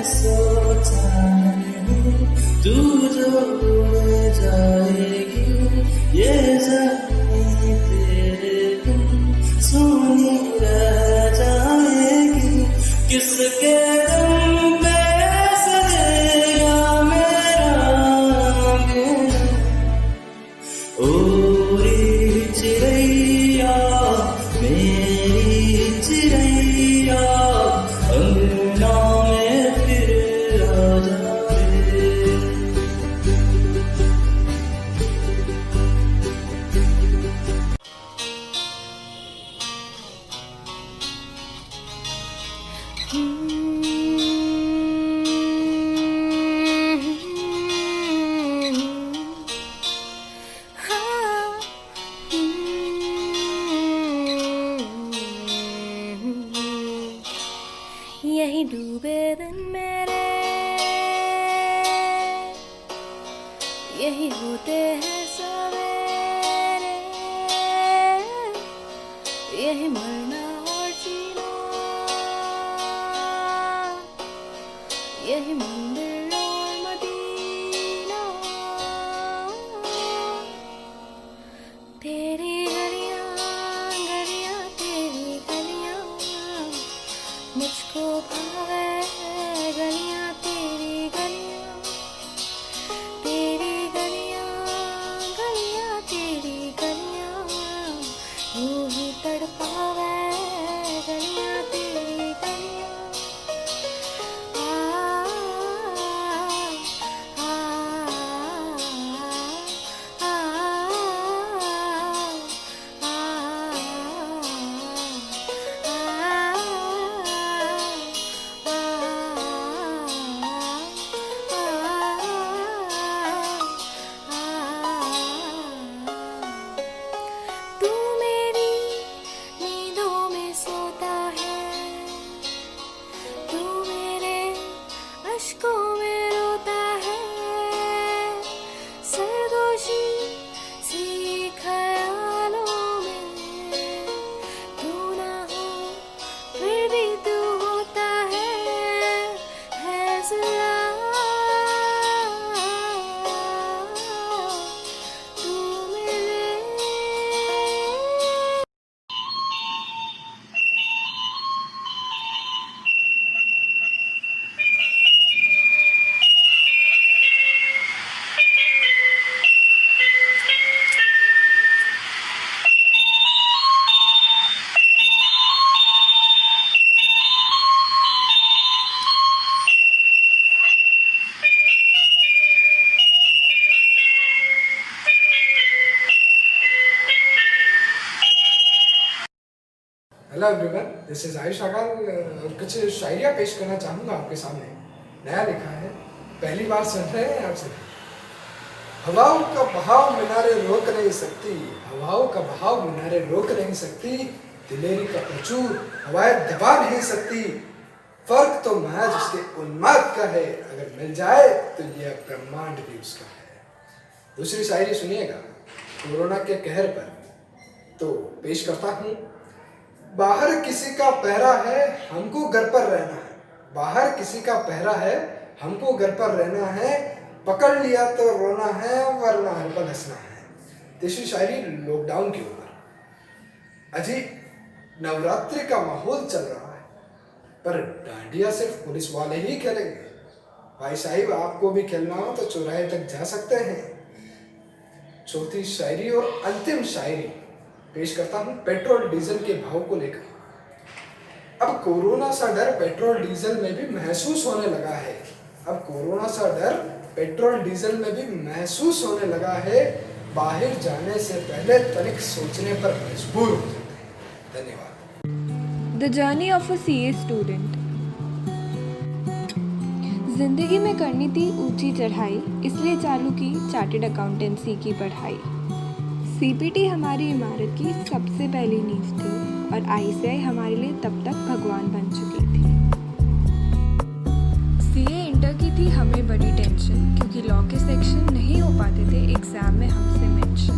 सोचा नहीं तू जो उड़ जाएगी ये जानी तेरे बिन सोनी रह जाएगी किसके दम पे सजेगा मेरा अंगना ओरी चिड़ैया मेरी चिड़ैया अंगना में फिर आ जाए यही डूबे दिन मेरे यही होते हैं सवेरे यही मरना और जीना यही मंदिर और मदीना तेरी गलियां गलियां तेरी गलियां मुझको भावे गलियां तेरी गलियां तेरी गलियां गलियां तेरी गलियां यूं ही तड़पावे गलियां तेरी गलियां तू मेरी नींदों में सोता है तू मेरे अश्कों में रोता है सरगोशी सी ख्यालों में तू ना हो फिर भी तू होता है ज़रा तू मेरे hello everyone, this is Ayush Akal. कुछ शायरिया पेश करना चाहूँगा आपके सामने। नया लिखा है, पहली बार सुन रहे हैं आप सभी। हवाओं का बहाव मीनारे रोक नहीं सकती, हवाओं का बहाव मीनारे रोक नहीं सकती, दिलेरी का प्रचुर हवाएं दबा नहीं सकती। फर्क तो महज उसके उन्माद का है, अगर मिल जाए तो यह ब्रह्मांड भी उसका है। दूसरी शायरी सुनिएगा, कोरोना के कहर पर। तो पेश करता हूँ। बाहर किसी का पहरा है, हमको घर पर रहना है। बाहर किसी का पहरा है, हमको घर पर रहना है। पकड़ लिया तो रोना है, वरना हर पल हंसना है। तीसरी शायरी लॉकडाउन के ऊपर। अजी नवरात्रि का माहौल चल रहा है, पर डांडिया सिर्फ पुलिस वाले ही खेलेंगे। भाई साहिब, आपको भी खेलना हो तो चौराहे तक जा सकते हैं। चौथी शायरी और अंतिम शायरी पेश करता हूँ पेट्रोल डीजल के भाव को लेकर। अब कोरोना सा डर पेट्रोल डीजल में भी महसूस होने लगा है। अब कोरोना सा डर पेट्रोल डीजल में भी महसूस होने लगा है। बाहर जाने से पहले तनिक सोचने पर मजबूर हो जाते हैं। धन्यवाद। The journey of a CA student. जिंदगी में करनी थी ऊंची चढ़ाई, इसलिए चालू की चार्टर्ड अकाउंटेंसी की पढ़ाई। सीपीटी हमारी इमारत की सबसे पहली नींव थी और आईसीआई हमारे लिए तब तक भगवान बन चुकी थी। सीए इंटर की थी हमें बड़ी टेंशन, क्योंकि लॉ के सेक्शन नहीं हो पाते थे एग्जाम में हमसे मेंशन।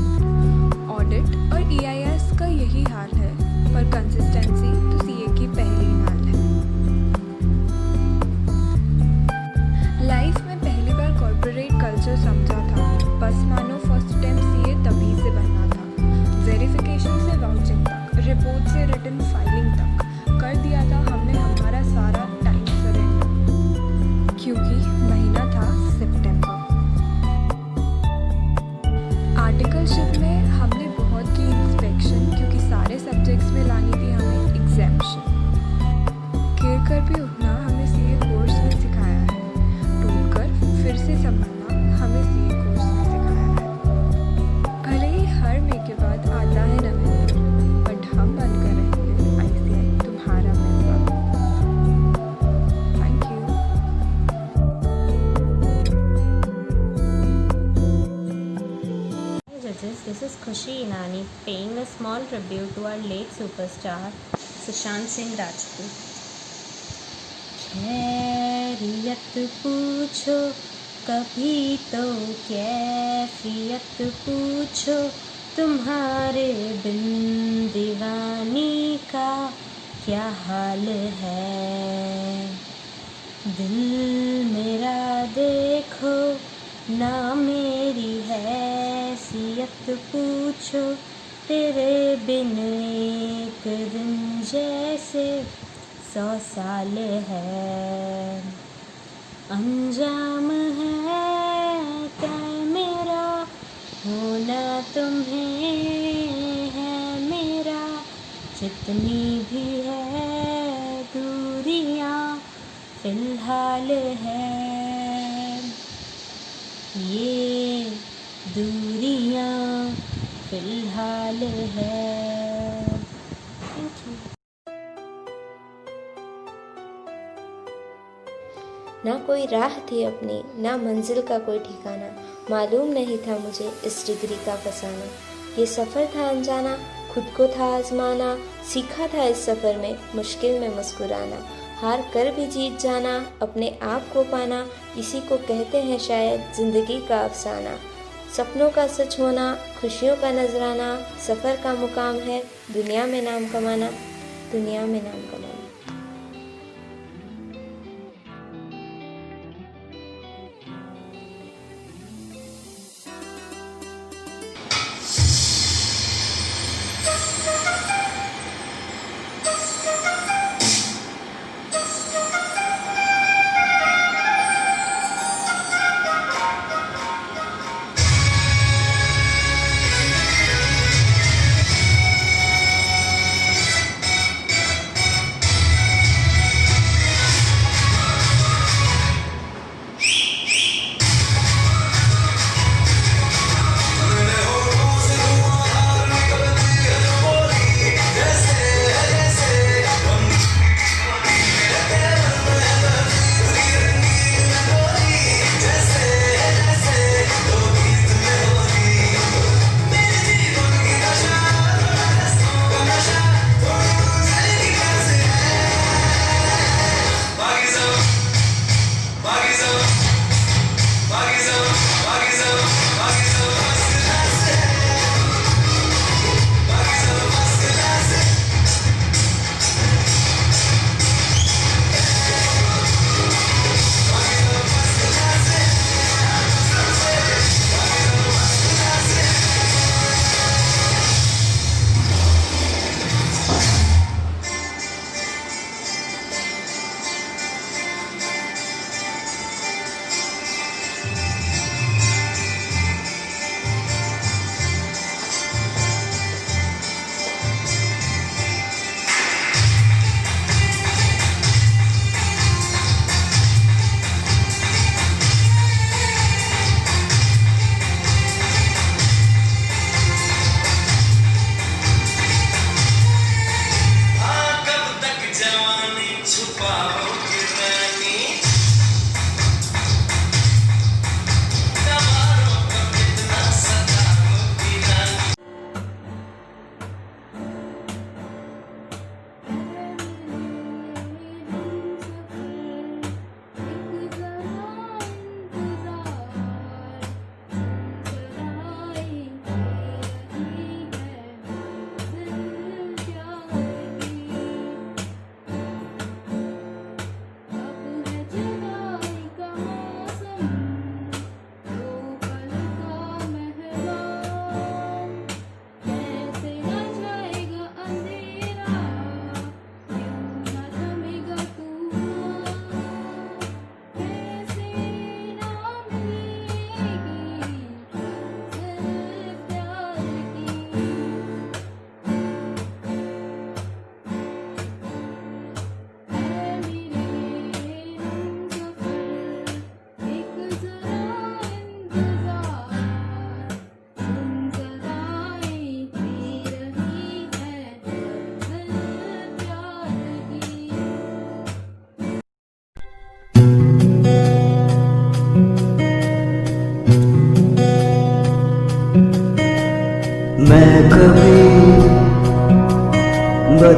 ऑडिट और ईआईएस का यही हाल है, पर कंसिस्टेंसी तो सीए की पहली नाल है। is Khushi Inani paying a small tribute to our late superstar Sushant Singh Rajput. खैरियत पूछो कभी तो कैफियत पूछो तुम्हारे बिन दीवानी का क्या हाल है। दिल मेरा देखो ना मेरी हैसियत पूछो तेरे बिन एक दिन जैसे 100 साल है। अंजाम है तय मेरा होना तुम्हें है मेरा जितनी भी है दूरियां फिलहाल है। ये दूरियां फिलहाल है। Thank you. ना कोई राह थी अपनी ना मंजिल का कोई ठिकाना, मालूम नहीं था मुझे इस डिग्री का फसाना। ये सफ़र था अनजाना खुद को था आजमाना, सीखा था इस सफ़र में मुश्किल में मुस्कुराना। हार कर भी जीत जाना अपने आप को पाना, इसी को कहते हैं शायद ज़िंदगी का अफसाना। सपनों का सच होना खुशियों का नजराना, सफ़र का मुकाम है दुनिया में नाम कमाना, दुनिया में नाम कमाना।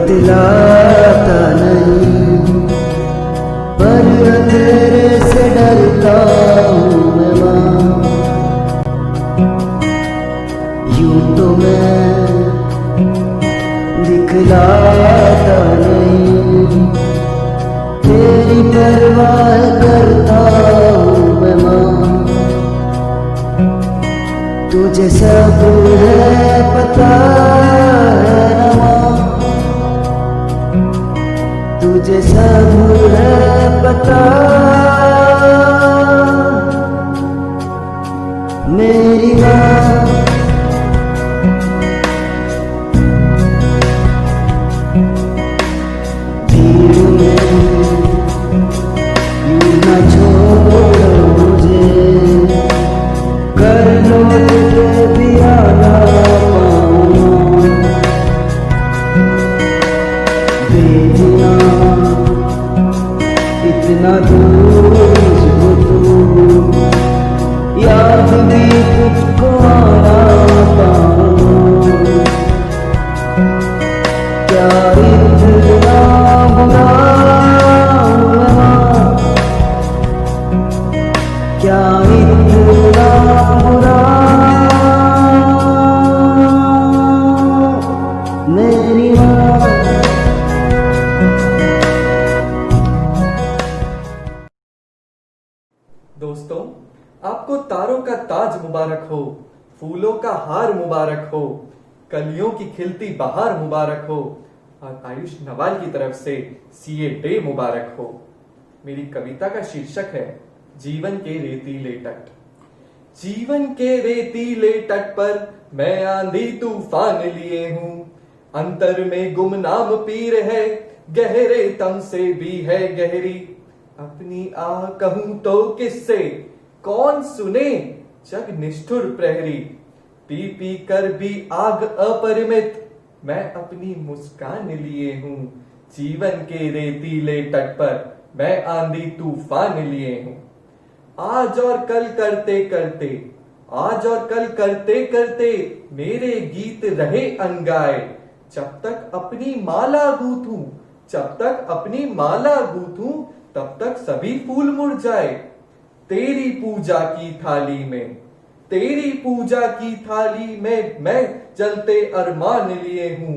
बतलाता नहीं, पर अंधेरे से डरता हूँ मैं माँ। यूं तो मैं दिखलाता नहीं, तेरी परवाह करता हूँ मैं माँ। तुझे सब है पता है ना माँ, तुझे सब है पता मेरी माँ। भीड़ में यूं न छोड़ो मुझे, कर लो तुझे भी आना पाऊँ। भेजना इतना दूर मुझको तू, याद भी तुझको आना पाऊँ। क्या इतना बुरा हुआ, क्या इतना बुरा मेरी माँ। दोस्तों, आपको तारों का ताज मुबारक हो, फूलों का हार मुबारक हो, कलियों की खिलती बहार मुबारक हो और आयुष नवाल की तरफ से सीए डे मुबारक हो। मेरी कविता का शीर्षक है जीवन के रेतीले तट। जीवन के रेतीले तट पर मैं आंधी तूफान लिए हूँ, अंतर में गुमनाम पीर है, गहरे तम से भी है गहरी। अपनी आह कहूं तो किससे, कौन सुने जग निष्ठुर प्रहरी। पी पी कर भी आग अपरिमित, मैं अपनी मुस्कान लिए हूँ। जीवन के रेतीले तट पर मैं आंधी तूफान लिए हूँ। आज और कल करते करते, आज और कल करते करते मेरे गीत रहे अनगाए। जब तक अपनी माला गूंथूं, जब तक अपनी माला गूंथूं, तब तक सभी फूल मुरझाए। तेरी पूजा की थाली में, तेरी पूजा की थाली में मैं जलते अरमान लिए हूँ।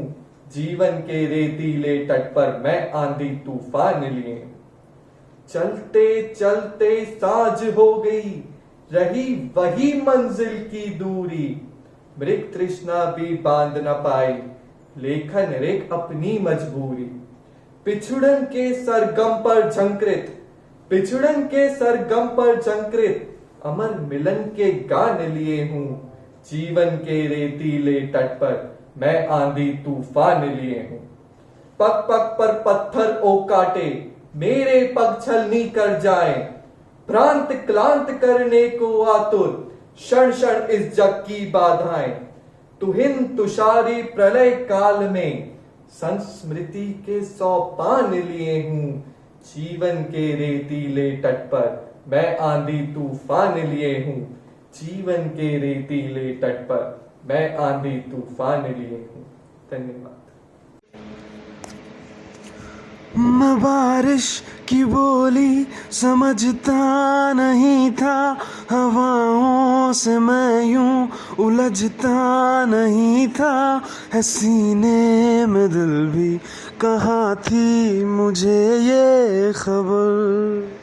जीवन के रेतीले तट पर मैं आंधी तूफान लिए हूँ। चलते चलते साँझ हो गई, रही वही मंजिल की दूरी। मृग तृष्णा भी बांध न पाई, लेखन रेख अपनी मजबूरी। पिछुड़न के सरगम पर झंकृत, पिछुड़न के सरगम पर झंकृत, अमर मिलन के गान लिए हूँ। जीवन के रेतीले तट पर मैं आंधी तूफान लिए हूँ। पग पग पर पत्थर ओ काटे, मेरे पग छलनी कर जाए। भ्रांत क्लांत करने को आतुर, क्षण क्षण इस जग की बाधाएं। तुहिन तुषारी प्रलय काल में, संस्मृति के 100 पान लिए हूँ। जीवन के रेतीले तट पर मैं आंधी तूफान लिए हूँ। जीवन के रेतीले तट पर मैं आंधी तूफान लिए हूँ। धन्यवाद। मैं बारिश की बोली समझता नहीं था, हवाओं से मैं यूं उलझता नहीं था। है सीने में दिल भी कहाँ थी मुझे ये खबर।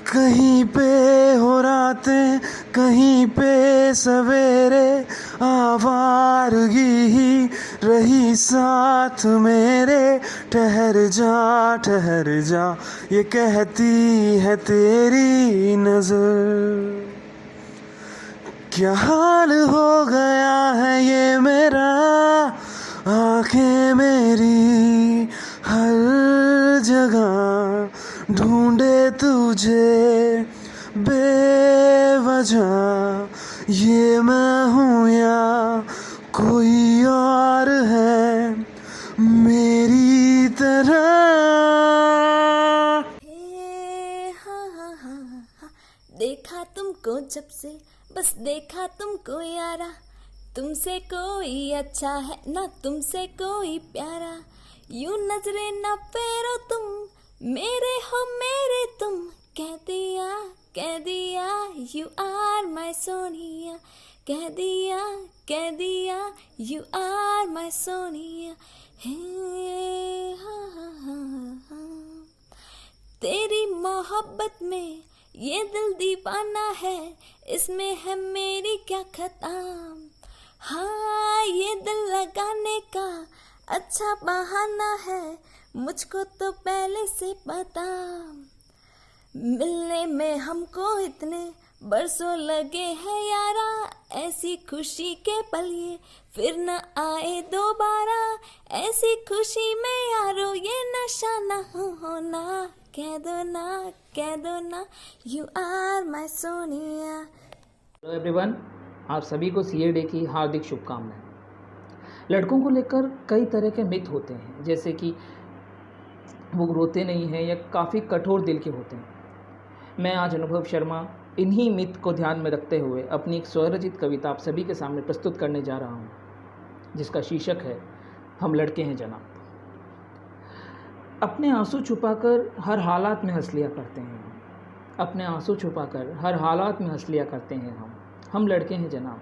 कहीं पे हो रातें, कहीं पे सवेरे, आवारगी ही रही साथ मेरे। ठहर जा ये कहती है तेरी नजर। क्या हाल हो गया है ये मेरा, आंखें मेरी हर जगह ढूंढे तुझे बेवजह। ये मैं हूँ या कोई और है मेरी तरह। देखा तुमको जब से, बस देखा तुमको यारा, तुमसे कोई अच्छा है ना तुमसे कोई प्यारा, यूं नजरे न फेरो तुम, मेरे हो मेरे तुम, कह दिया यू आर माय सोनिया, कह दिया यू आर माय सोनिया। तेरी मोहब्बत में ये दिल दीवाना है, इसमें है मेरी क्या खता। हाँ ये दिल लगाने का अच्छा बहाना है, मुझको तो पहले से पता। मिलने में हमको इतने बरसों लगे हैं यारा, ऐसी खुशी के पल ये फिर न आए दोबारा। ऐसी खुशी में यारो ये नशा ना होना, कह दो ना you are my Sonia. Hello everyone, आप सभी को सीए डे की हार्दिक शुभकामनाएं। लड़कों को लेकर कई तरह के मिथ होते हैं, जैसे कि वो रोते नहीं हैं या काफ़ी कठोर दिल के होते हैं। मैं आज अनुभव शर्मा इन्हीं मिथ को ध्यान में रखते हुए अपनी एक स्वरचित कविता आप सभी के सामने प्रस्तुत करने जा रहा हूँ, जिसका शीर्षक है हम लड़के हैं जनाब। अपने आंसू छुपाकर हर हालात में हंस लिया करते हैं, अपने आंसू छुपाकर हर हालात में हंस लिया करते हैं हम लड़के हैं जनाब,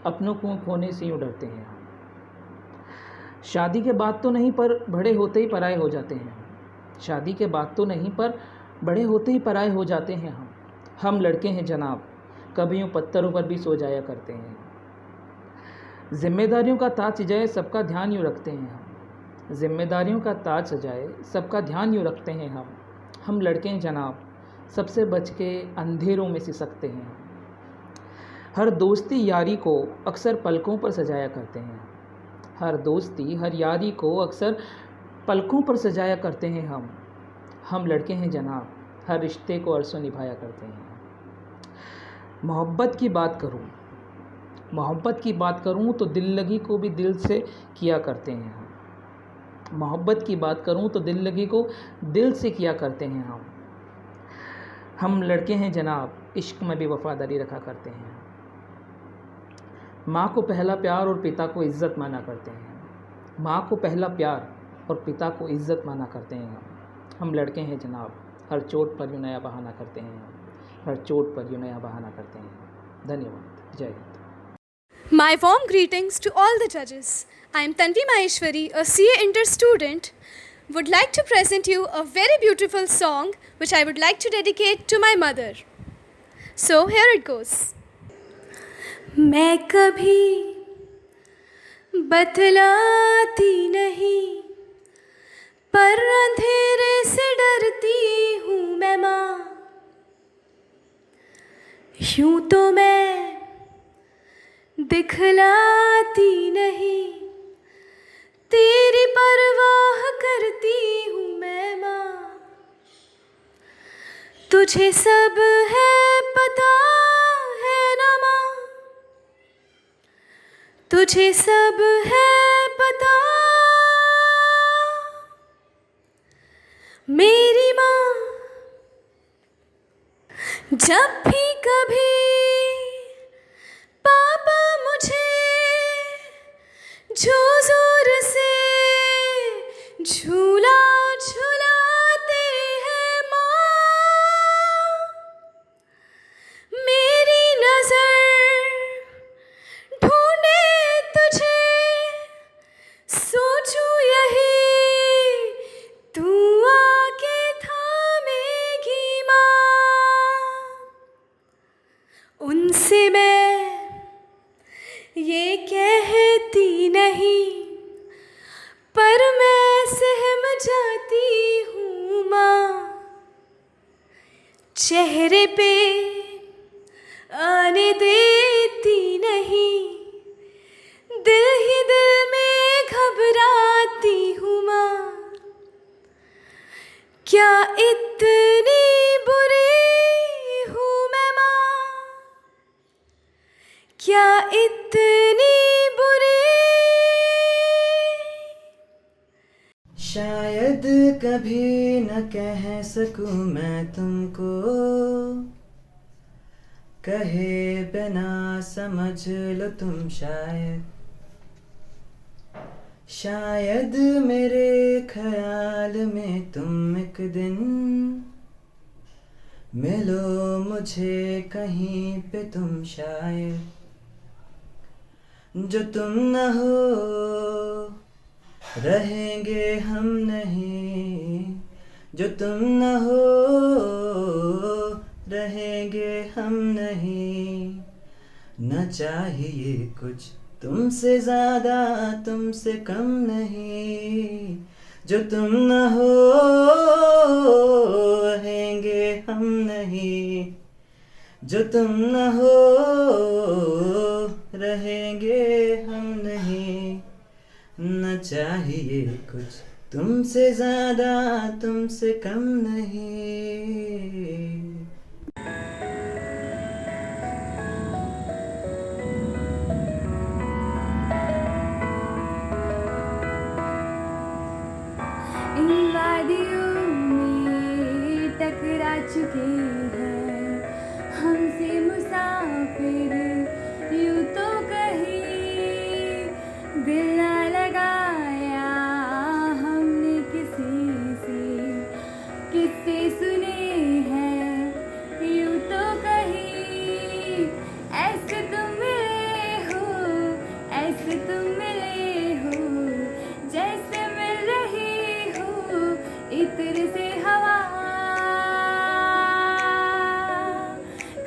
अपनों को खोने से यूँ डरते हैं हम। शादी के बाद तो नहीं पर बड़े होते ही पराए हो जाते हैं, शादी के बाद तो नहीं पर बड़े होते ही पराए हो जाते हैं हम लड़के हैं जनाब, कभी यूँ पत्थरों पर भी सो जाया करते हैं। जिम्मेदारियों का ताज सजाए सबका ध्यान यूँ रखते हैं हम, जिम्मेदारियों का ताज सजाए सबका ध्यान यूँ रखते हैं हम लड़के हैं जनाब, सबसे बच के अंधेरों में सिसकते हैं हम। हर दोस्ती यारी को अक्सर पलकों पर सजाया करते हैं, हर दोस्ती हर यारी को अक्सर पलकों पर सजाया करते हैं हम लड़के हैं जनाब, हर रिश्ते को अरसों निभाया करते हैं। मोहब्बत की बात करूं तो दिल लगी को भी दिल से किया करते हैं मोहब्बत की बात करूं तो दिल लगी को दिल से किया करते हैं हम लड़के हैं जनाब, इश्क में भी वफादारी रखा करते हैं। माँ को पहला प्यार और पिता को इज़्ज़त माना करते हैं, माँ को पहला प्यार और पिता को इज़्ज़त माना करते हैं हम लड़के हैं जनाब, हर चोट पर यूँ नया बहाना करते हैं हर चोट पर यूँ नया बहाना करते हैं। धन्यवाद, जय Hind. My warm greetings to all the judges. I am Tanvi Maheshwari, a CA Inter student, would like to present you a very beautiful song which I would like to dedicate to my mother. So here it goes. मैं कभी बतलाती नहीं पर अंधेरे से डरती हूँ मैं माँ, यूँ तो मैं दिखलाती नहीं, तेरी परवाह करती हूँ मैं माँ। तुझे सब है पता है ना माँ, तुझे सब है पता। मेरी माँ जब भी कभी पापा मुझे जो जोर से झूला झूलाते हैं माँ, मेरी नजर ढूंढे तुझे, सोचूं यही तू आके थामेगी माँ। उनसे मैं ये कहती नहीं पर मैं सहम जाती हूँ माँ, चेहरे पे आने देती नहीं, दिल ही दिल में घबराती हूँ माँ। क्या इतनी बुरी हूँ मैं माँ, क्या इतनी बुरी। शायद कभी न कह सकूं मैं तुमको, कहे बिना समझ लो तुम शायद मेरे ख्याल में तुम एक दिन मिलो मुझे कहीं पे तुम शायद, जो तुम न हो रहेंगे हम नहीं, जो तुम न हो रहेंगे हम नहीं, न चाहिए कुछ तुमसे ज़्यादा तुमसे कम नहीं, जो तुम न हो रहेंगे हम नहीं, जो तुम न हो रहेंगे हम नहीं, न चाहिए कुछ तुमसे ज़्यादा तुमसे कम नहीं। इन वादियों में टकरा चुके हैं हमसे मुसाफिर, यूं तो कहीं दिल ना लगाया हमने किसी से, किससे सुने हैं यूं तो कहीं, ऐसे तुम मिले हो, ऐसे तुम मिले हो, जैसे मिल रही हो इत्र से हवा,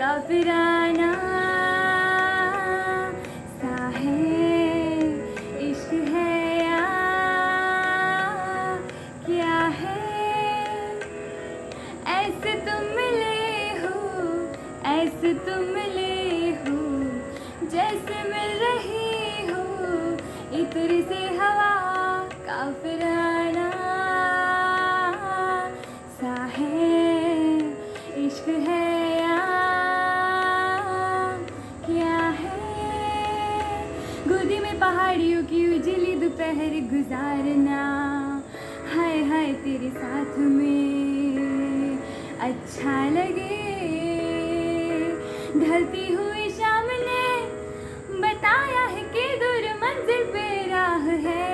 काफिराना सा है इश्क है या क्या है, ऐसे तुम मिले हो, ऐसे तुम मिले हो, जैसे मिल रही हो इत्र से हवा, काफिराना सा है इश्क है या क्या है, गोदी में पहाड़ियों की उजली दोपहर गुजारना, हाय हाय तेरे साथ में अच्छा लगे, ढलती हुई शाम ने बताया है कि दूर मंजिल पे राह है,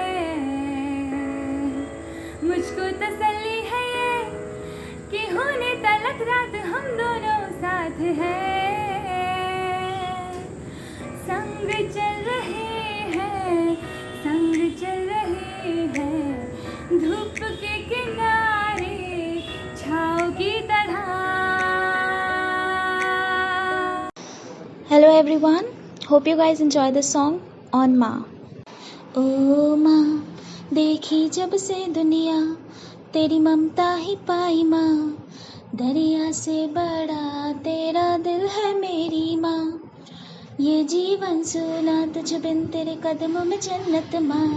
मुझको तसल्ली है ये कि होने तलक रात हम दोनों साथ हैं, संग चल रहे हैं, संग चल रहे हैं, धूप के किनारे छाँव की तरह। Hello everyone, hope you guys enjoy this song on माँ। ओ माँ देखी जब से दुनिया तेरी ममता ही पाई माँ, दरिया से बड़ा तेरा दिल है मेरी माँ, ये जीवन सुना तुझ बिन तेरे कदमों में जन्नत माँ,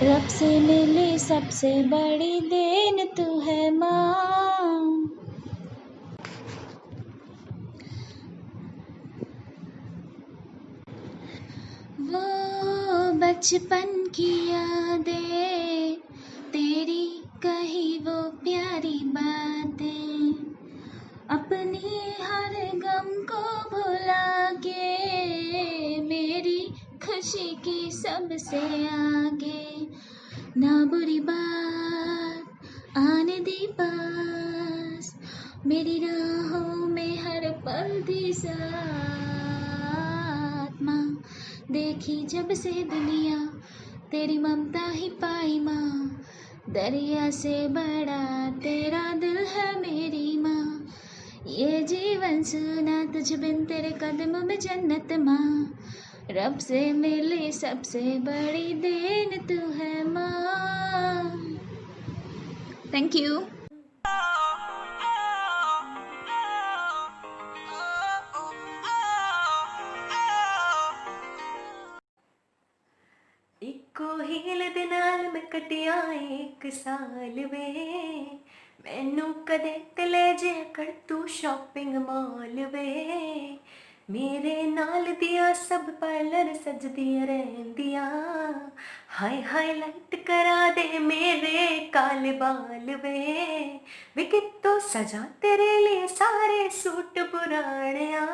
रब से मिली सबसे बड़ी देन तू है माँ। वो बचपन की यादें तेरी कही वो प्यारी बातें, अपनी हर गम को भुला के मेरी खुशी की सबसे आगे, ना बुरी बात आने दी पास, मेरी राहों में हर पल दी साथ माँ, देखी जब से दुनिया तेरी ममता ही पाई माँ, दरिया से बड़ा तेरा दिल है मेरी माँ, ये जीवन सुना तुझ बिन तेरे कदमों में जन्नत माँ, रब से मिली सबसे बड़ी देन तू है माँ। Thank you. इको हील दे नाल मैं कटिया 1 साल वे, मैनू कदे ते ले जे कर तू शॉपिंग मॉल वे, मेरे नाल दिया सब पार्लर सजदियां रहंदियां हाय हाईलाइट करा दे मेरे काले बाल वे कितो सजा तेरे लिए सारे सूट पुराणिया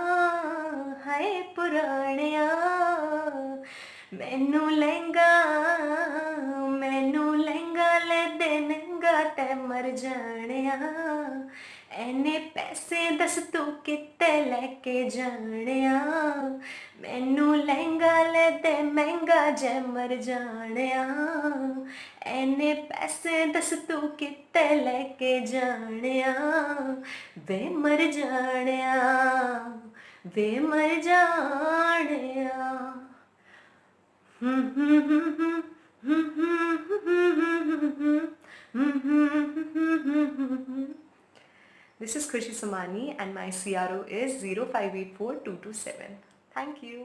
हाय पुराणिया मैनू लहंगा ले दे नंगा ते मर जानिया एने पैसे दस तू किते लेके जानिया मैनू लहंगा ले दे महंगा जे मर जानिया एने पैसे दस तू किते लेके जानिया वे मर जानिया वे मर जानिया This is Khushi Samani and my CRO is 0584227. Thank you.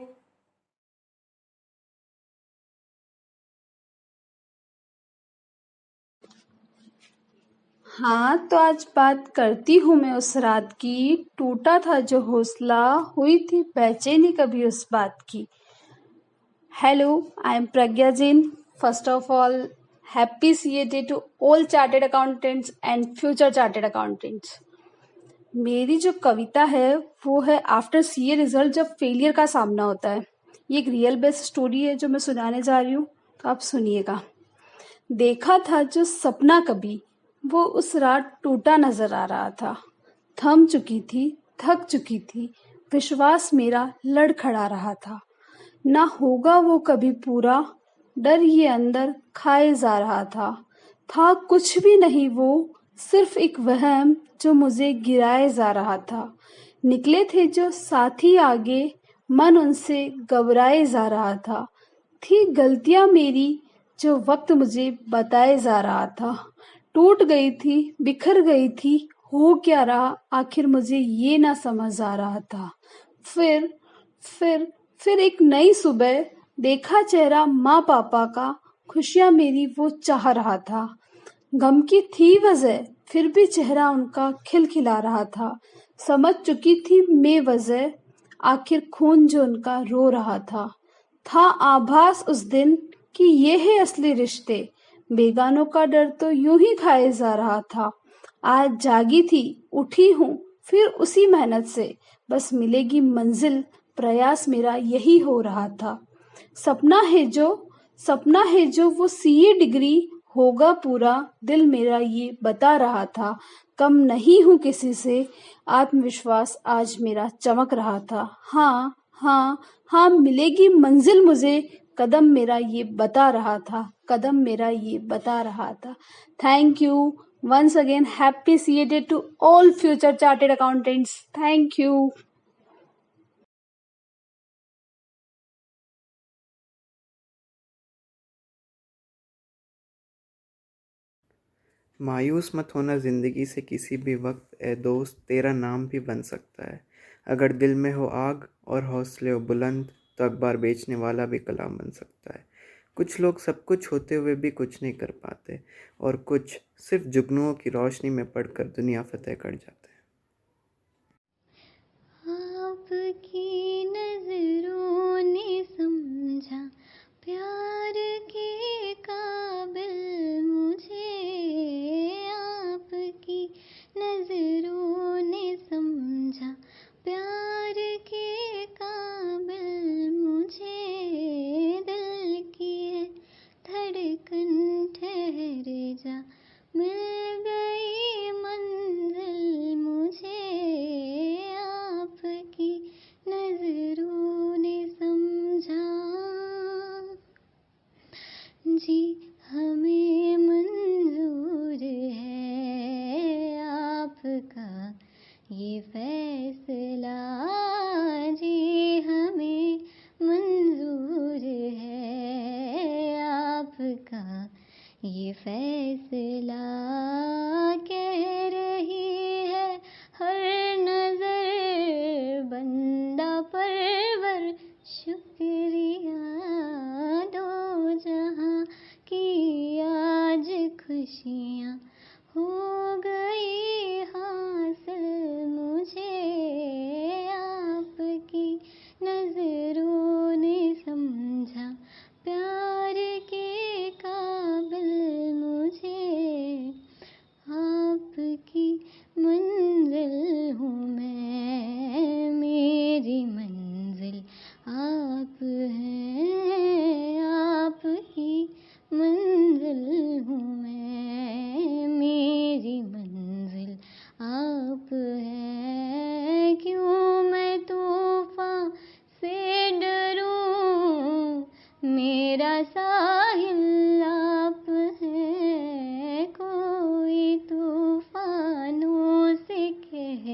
हाँ तो आज बात करती हूँ मैं उस रात की, टूटा था जो हौसला, हुई थी बेचैनी कभी उस बात की। Hello, I am Pragya Jain. First of all, happy CA day to all chartered accountants and future chartered accountants. मेरी जो कविता है वो है आफ्टर CA रिजल्ट जब फेलियर का सामना होता है। ये एक रियल बेस्ड स्टोरी है जो मैं सुनाने जा रही हूँ, तो आप सुनिएगा। देखा था जो सपना कभी, वो उस रात टूटा नजर आ रहा था। थम चुकी थी, थक चुकी थी, विश्वास मेरा लड़खड़ा रहा था। ना होगा वो कभी पूरा, डर ये अंदर खाए जा रहा था कुछ भी नहीं वो, सिर्फ एक वहम जो मुझे गिराए जा रहा था। निकले थे जो साथी आगे, मन उनसे घबराए जा रहा था। थी गलतियां मेरी जो वक्त मुझे बताए जा रहा था। टूट गई थी, बिखर गई थी, हो क्या रहा आखिर मुझे ये ना समझ आ रहा था। फिर एक नई सुबह, देखा चेहरा माँ पापा का, खुशियां मेरी वो चाह रहा था। गम की थी वजह, फिर भी चेहरा उनका खिलखिला रहा था। समझ चुकी थी मैं वजह, आखिर खून जो उनका रो रहा था आभास उस दिन कि ये है असली रिश्ते। बेगानों का डर तो यूं ही खाए जा रहा था। आज जागी थी, उठी हूँ फिर उसी मेहनत से, बस मिलेगी मंजिल, प्रयास मेरा यही हो रहा था। सपना है जो वो CA डिग्री होगा पूरा, दिल मेरा ये बता रहा था। कम नहीं हूँ किसी से, आत्मविश्वास आज मेरा चमक रहा था। हाँ मिलेगी मंजिल मुझे, कदम मेरा ये बता रहा था। Thank you once again. Happy CA day to all future chartered accountants. Thank you. मायूस मत होना ज़िंदगी से किसी भी वक्त, ए दोस्त तेरा नाम भी बन सकता है। अगर दिल में हो आग और हौसले हो बुलंद, तो अखबार बेचने वाला भी कलाम बन सकता है। कुछ लोग सब कुछ होते हुए भी कुछ नहीं कर पाते, और कुछ सिर्फ जुगनुओं की रोशनी में पढ़कर दुनिया फतेह कर जाते हैं। आपकी नजरों ने समझा प्यार के काबिल मुझे, आपकी नजरों ने समझा प्यार के काबिल मुझे। दिल की है धड़कन ठहर जा, मिल गई मंजिल मुझे, आपकी नजरों ने समझा। जी हमें मंजूर है आपका ये फैसला, जी हमें मंजूर है आपका ये फैसला। कह रही है हर नजर बंदा परवर शुक्रिया, दो जहां की आज खुशियाँ हो गई हासिल मुझे, आपकी नजर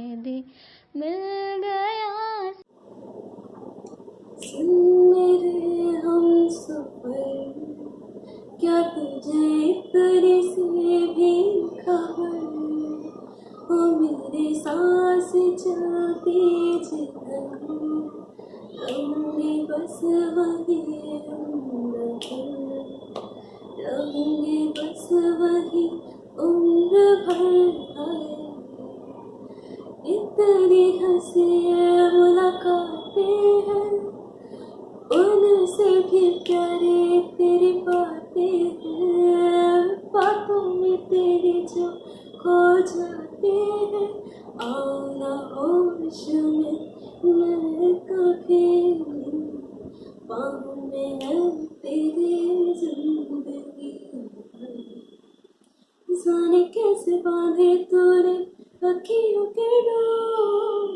दे, मिल गया। मेरे हम सफर, क्या तुझे इतने से भी खबर, ओ मेरे सांस चलती जिधर, रहूंगी बस वही रहूंगी बस वही उम्र भर। इतनी हंसी मुलाकातें हैं, उनसे भी प्यारे तेरी बातें हैं, बातों में तेरी जो खो जाते हैं। आओ ना होश में मैं कभी, बाहों में है तेरी जिंदगी। जाने कैसे बांधे तूने अखियों के डोर,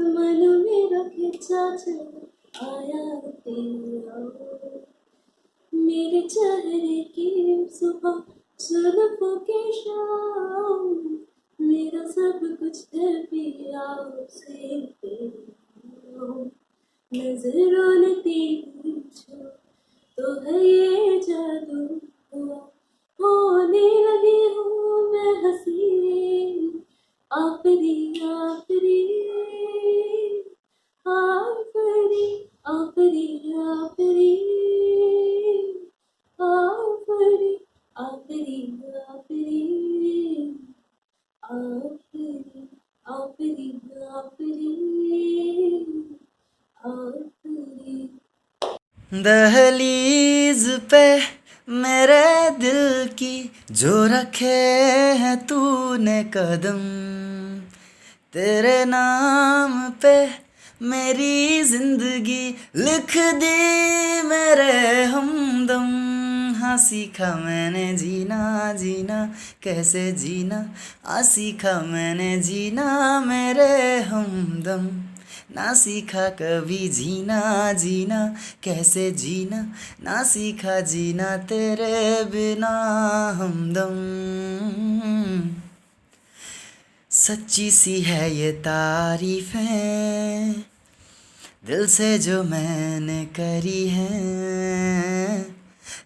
मन मेरा खिंचा चला आया तेरा। मेरे चेहरे की सुबह जुल्फों के शाम, मेरा सब कुछ है पिया से तेरा। नजरों ने तेरी छू तो है ये जादू हुआ, होने लगी हूँ मैं हंसी। आफरी आफरी आफरी आफरी आफरी आफरी आफरी आफरी आफरी आफरी आफरी। दहलीज पे मेरे दिल की जो रखे हैं तूने कदम, तेरे नाम पे मेरी जिंदगी लिख दी मेरे हमदम। हाँ सीखा मैंने जीना जीना कैसे जीना, आ सीखा मैंने जीना मेरे हमदम। ना सीखा कभी जीना जीना कैसे जीना, ना सीखा जीना तेरे बिना हमदम। सच्ची सी है ये तारीफें दिल से जो मैंने करी हैं,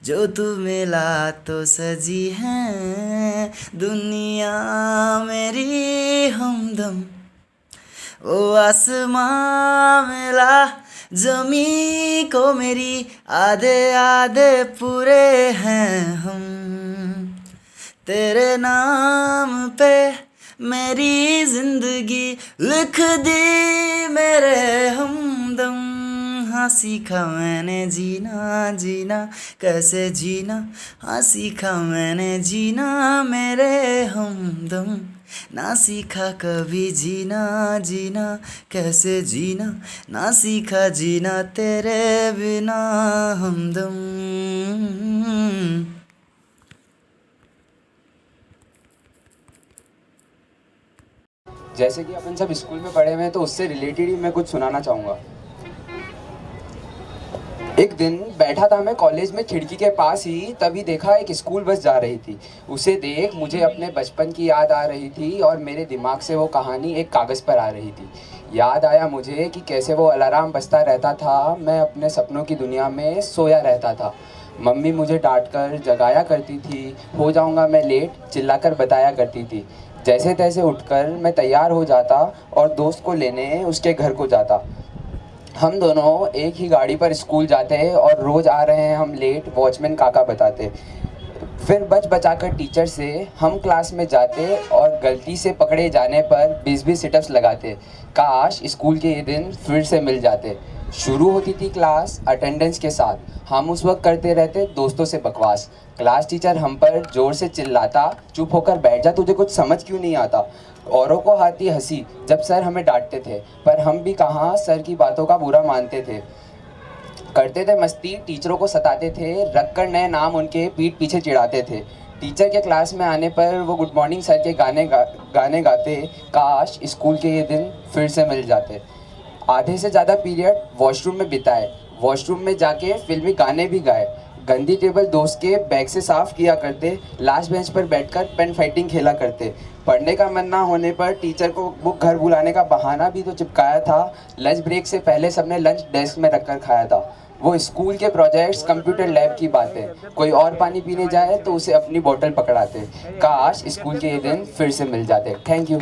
जो तू मिला तो सजी है दुनिया मेरी हमदम। ओ आसमां मिला ज़मीं को मेरी, आधे आधे पूरे हैं हम। तेरे नाम पे मेरी जिंदगी लिख दी मेरे हमदम। हाँ सीखा मैंने जीना जीना कैसे जीना, हाँ सीखा मैंने जीना मेरे हमदम। ना सीखा कभी जीना जीना कैसे जीना, ना सीखा जीना तेरे बिना हमदम। जैसे कि अपन सब स्कूल में पढ़े हुए हैं तो उससे रिलेटेड ही मैं कुछ सुनाना चाहूँगा। एक दिन बैठा था मैं कॉलेज में खिड़की के पास ही, तभी देखा एक स्कूल बस जा रही थी। उसे देख मुझे अपने बचपन की याद आ रही थी और मेरे दिमाग से वो कहानी एक कागज़ पर आ रही थी। याद आया मुझे कि कैसे वो अलार्म बजता रहता था, मैं अपने सपनों की दुनिया में सोया रहता था। मम्मी मुझे डांट कर जगाया करती थी, हो जाऊँगा मैं लेट चिल्लाकर बताया करती थी। जैसे तैसे उठकर मैं तैयार हो जाता और दोस्त को लेने उसके घर को जाता। हम दोनों एक ही गाड़ी पर स्कूल जाते और रोज़ आ रहे हैं हम लेट वॉचमैन काका बताते। फिर बचाकर टीचर से हम क्लास में जाते और गलती से पकड़े जाने पर 20-20 सिटअप्स लगाते। काश स्कूल के ये दिन फिर से मिल जाते। शुरू होती थी क्लास अटेंडेंस के साथ, हम उस वक्त करते रहते दोस्तों से बकवास। क्लास टीचर हम पर ज़ोर से चिल्लाता, चुप होकर बैठ जा, तुझे कुछ समझ क्यों नहीं आता। औरों को आती हंसी जब सर हमें डांटते थे, पर हम भी कहाँ सर की बातों का बुरा मानते थे। करते थे मस्ती, टीचरों को सताते थे, रखकर नए नाम उनके पीठ पीछे चिढ़ाते थे। टीचर के क्लास में आने पर वो गुड मॉर्निंग सर के गाने गाते। काश स्कूल के ये दिन फिर से मिल जाते। आधे से ज़्यादा पीरियड वॉशरूम में बिताए, वॉशरूम में जाके फिल्मी गाने भी गाए। गंदी टेबल दोस्त के बैग से साफ़ किया करते, लास्ट बेंच पर बैठकर पेन फाइटिंग खेला करते। पढ़ने का मन ना होने पर टीचर को बुक घर बुलाने का बहाना भी तो चिपकाया था। लंच ब्रेक से पहले सबने लंच डेस्क में रखकर खाया था। वो स्कूल के प्रोजेक्ट्स, कंप्यूटर लैब की बातें, कोई और पानी पीने जाए तो उसे अपनी बोतल पकड़ाते। काश स्कूल के ये दिन फिर से मिल जाते। Thank you.